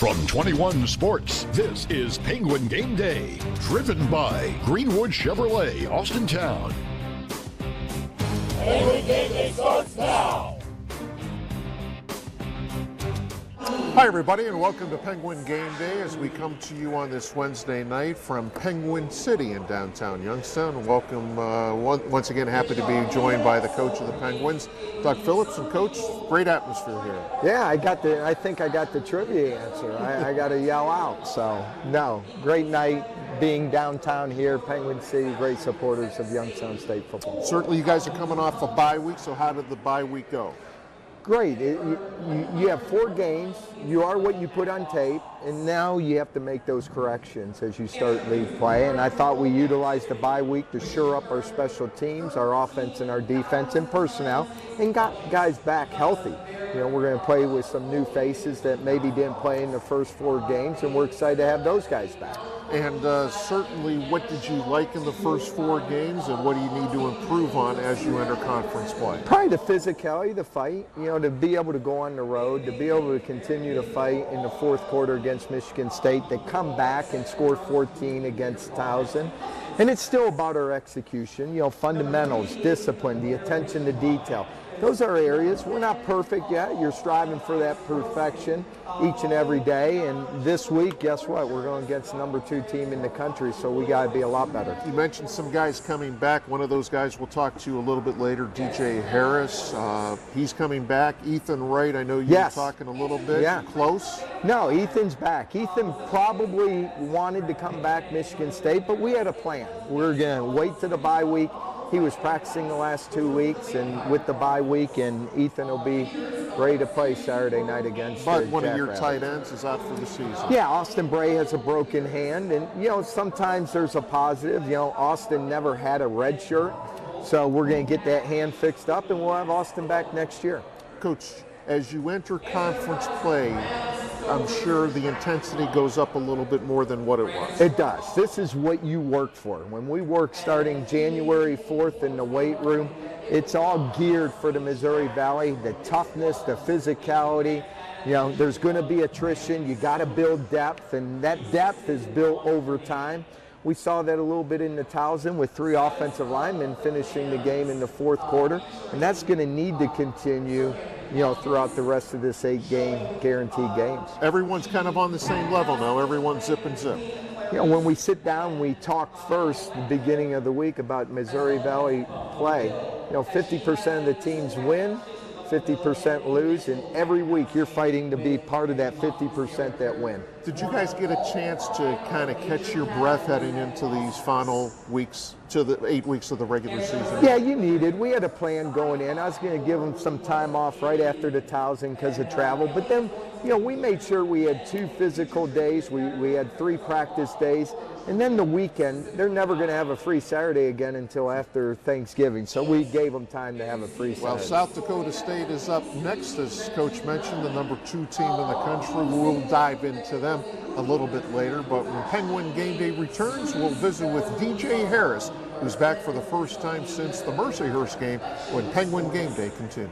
From 21 Sports, this is Penguin Game Day, driven by Greenwood Chevrolet, Austintown. Penguin Game Day starts now. Hi everybody, and welcome to Penguin Game Day as we come to you on this Wednesday night from Penguin City in downtown Youngstown. Welcome once again, happy to be joined by the coach of the Penguins, Doug Phillips. And Coach, great atmosphere here. Yeah, I think I got the trivia answer. I got to yell out. So no, great night being downtown here, Penguin City, great supporters of Youngstown State football. Certainly you guys are coming off a bye week, so how did the bye week go? Great. You have 4 games. You are what you put on tape, and now you have to make those corrections as you start league play. And I thought we utilized the bye week to shore up our special teams, our offense and our defense and personnel, and got guys back healthy. You know, we're going to play with some new faces that maybe didn't play in the first 4 games, and we're excited to have those guys back. And certainly, what did you like in the first 4 games, and what do you need to improve on as you enter conference play? Probably the physicality, the fight, you know, to be able to go on the road, to be able to continue to fight in the fourth quarter against Michigan State, to come back and score 14 against Towson. And it's still about our execution, you know, fundamentals, discipline, the attention to detail. Those are areas. We're not perfect yet. You're striving for that perfection each and every day. And this week, guess what? We're going against the number 2 team in the country, so we got to be a lot better. You mentioned some guys coming back. One of those guys we'll talk to a little bit later, DJ Harris. He's coming back. Ethan Wright, I know you were talking a little bit. Yeah. Close? No, Ethan's back. Ethan probably wanted to come back Michigan State, but we had a plan. We're going to wait to the bye week. He was practicing the last 2 weeks, and with the bye week, and Ethan will be ready to play Saturday night against But one Jack of your Rabbits. tight ends is out for the season. Yeah, Austin Bray has a broken hand, and you know, sometimes there's a positive. You know, Austin never had a red shirt, so we're going to get that hand fixed up, and we'll have Austin back next year. Coach, as you enter conference play, I'm sure the intensity goes up a little bit more than what it was. It does. This is what you worked for. When we work starting January 4th in the weight room, it's all geared for the Missouri Valley, the toughness, the physicality. You know, there's going to be attrition. You got to build depth, and that depth is built over time. We saw that a little bit in the Towson with 3 offensive linemen finishing the game in the fourth quarter, and that's going to need to continue, you know, throughout the rest of this 8-game guaranteed games. Everyone's kind of on the same level now. Everyone's zip and zip. You know, when we sit down, we talk first, the beginning of the week, about Missouri Valley play. You know, 50% of the teams win, 50% lose, and every week you're fighting to be part of that 50% that win. Did you guys get a chance to kind of catch your breath heading into these final weeks, to the 8 weeks of the regular season? Yeah, you needed. We had a plan going in. I was going to give them some time off right after the Towson because of travel, but then, you know, we made sure we had 2 physical days. We had 3 practice days. And then the weekend, they're never going to have a free Saturday again until after Thanksgiving. So we gave them time to have a free Saturday. Well, South Dakota State is up next, as Coach mentioned, the number 2 team in the country. We'll dive into them a little bit later. But when Penguin Game Day returns, we'll visit with DJ Harris, who's back for the first time since the Mercyhurst game when Penguin Game Day continues.